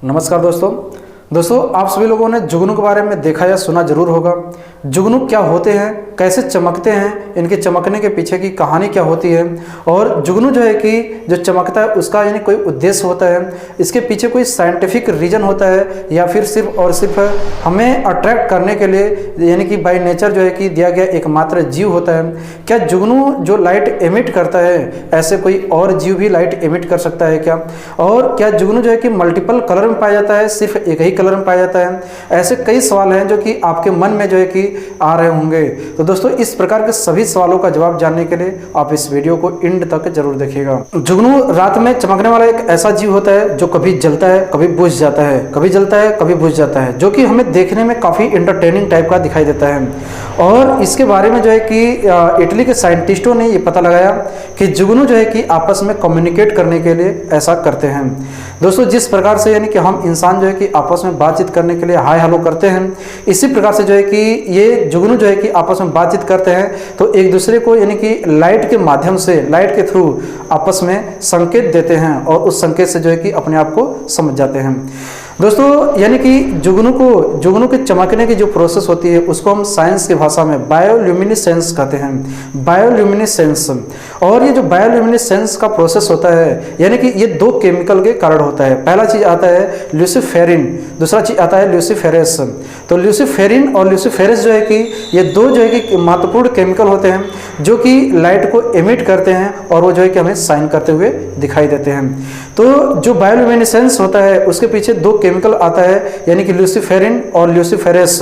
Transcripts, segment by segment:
नमस्कार दोस्तों आप सभी लोगों ने जुगनू के बारे में देखा या सुना जरूर होगा। जुगनू क्या होते हैं, कैसे चमकते हैं, इनके चमकने के पीछे की कहानी क्या होती है और जुगनू जो है कि जो चमकता है उसका यानी कोई उद्देश्य होता है, इसके पीछे कोई साइंटिफिक रीजन होता है या फिर सिर्फ और सिर्फ हमें अट्रैक्ट करने के लिए यानी कि बाय नेचर जो है कि दिया गया एकमात्र जीव होता है। क्या जुगनू जो लाइट एमिट करता है ऐसे कोई और जीव भी लाइट एमिट कर सकता है क्या? और क्या जुगनू जो है कि मल्टीपल कलर में पाया जाता है, सिर्फ एक ही कलर में पाया जाता है? ऐसे कई सवाल हैं जो कि आपके मन में जो है कि आ रहे होंगे। तो दोस्तों इस प्रकार के सभी सवालों का जवाब जानने के लिए आप इस वीडियो को एंड तक जरूर देखिएगा। जुगनू रात में चमकने वाला एक ऐसा जीव होता है जो कभी जलता है कभी बुझ जाता है, कभी जलता है कभी बुझ जाता है, जो कि हमें देखने में काफ़ी इंटरटेनिंग टाइप का दिखाई देता है। और इसके बारे में जो है कि इटली के साइंटिस्टों ने ये पता लगाया कि जुगनू जो है कि आपस में कम्युनिकेट करने के लिए ऐसा करते हैं। दोस्तों जिस प्रकार से यानी कि हम इंसान जो है कि आपस में बातचीत करने के लिए हाय हेलो करते हैं, इसी प्रकार से जो है कि ये जुगनू जो है कि आपस में बातचीत करते हैं तो एक दूसरे को यानी कि लाइट के माध्यम से, लाइट के थ्रू आपस में संकेत देते हैं और उस संकेत से जो है कि अपने आप को समझ जाते हैं। दोस्तों यानी कि जुगनू के चमकने की जो प्रोसेस होती है उसको हम साइंस की भाषा में बायोल्यूमिनेसेंस कहते हैं, बायोल्यूमिनेसेंस। और ये जो बायोल्यूमिनेसेंस का प्रोसेस होता है यानी कि ये दो केमिकल के कारण होता है। पहला चीज आता है ल्यूसीफेरिन, दूसरा चीज आता है ल्यूसीफेरेस। तो ल्यूसीफेरिन और ल्यूसीफेरेस जो है कि ये दो जो है कि महत्वपूर्ण केमिकल होते हैं जो कि लाइट को एमिट करते हैं और वो जो है कि हमें शाइन करते हुए दिखाई देते हैं। तो जो बायोल्यूमिनेसेंस होता है उसके पीछे दो केमिकल आता है यानी कि ल्यूसीफेरिन और ल्यूसीफेरेस।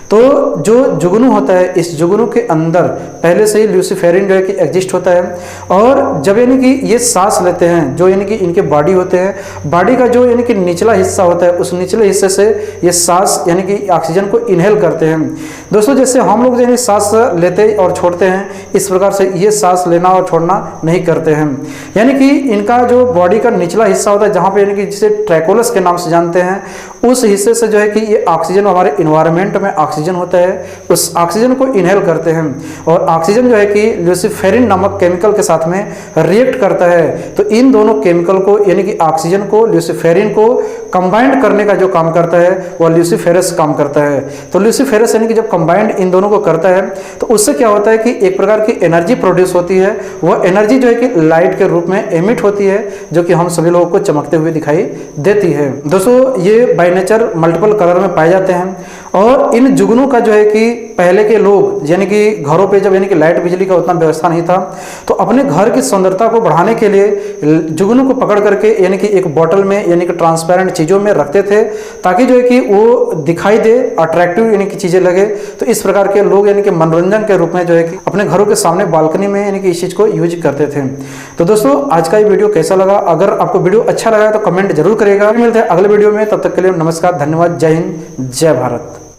तो जो जुगनू होता है इस जुगनू के अंदर पहले से ही ल्यूसीफेरिन जो है कि एग्जिस्ट होता है। और जब यानी कि ये सांस लेते हैं, जो यानी कि इनके बॉडी होते हैं, बॉडी का जो यानी कि निचला हिस्सा होता है उस निचले हिस्से से ये सांस यानी कि ऑक्सीजन को इनहेल करते हैं। दोस्तों जैसे हम लोग यानी सांस लेते और छोड़ते हैं इस प्रकार से ये सांस लेना और छोड़ना नहीं करते हैं। यानी कि इनका जो बॉडी का निचला हिस्सा होता है जहाँ पे यानी कि जिसे ट्रैकोलस के नाम से जानते हैं, उस हिस्से से जो है कि ये ऑक्सीजन हमारे इन्वायरमेंट में ऑक्सीजन होता है उस ऑक्सीजन को इनहेल करते हैं और ऑक्सीजन जो है कि ल्यूसीफेरिन नामक केमिकल के साथ में रिएक्ट करता है। तो इन दोनों केमिकल को यानी कि ऑक्सीजन को ल्यूसीफेरिन को कंबाइंड करने का जो काम करता है वह ल्यूसीफेरस काम करता है। तो ल्यूसीफेरस यानी कि जब कंबाइंड इन दोनों को करता है तो उससे क्या होता है कि एक प्रकार की एनर्जी प्रोड्यूस होती है। वह एनर्जी जो है कि लाइट के रूप में एमिट होती है जो कि हम सभी लोगों को चमकते हुए दिखाई देती है। दोस्तों ये बाय नेचर मल्टीपल कलर में पाए जाते हैं और इन जुगनू का जो है कि पहले के लोग यानी कि घरों पे जब यानी कि लाइट बिजली का उतना व्यवस्था नहीं था तो अपने घर की सुंदरता को बढ़ाने के लिए जुगनू को पकड़ करके यानी कि एक बोतल में यानी कि ट्रांसपेरेंट चीज़ों में रखते थे ताकि जो है कि वो दिखाई दे, अट्रैक्टिव यानी कि चीज़ें लगे। तो इस प्रकार के लोग यानी कि मनोरंजन के रूप में जो है कि अपने घरों के सामने बालकनी में यानी कि इस चीज़ को यूज करते थे। तो दोस्तों आज का ये वीडियो कैसा लगा? अगर आपको वीडियो अच्छा लगा तो कमेंट जरूर करेगा। मिलते हैं अगले वीडियो में, तब तक के लिए नमस्कार, धन्यवाद, जय हिंद, जय भारत।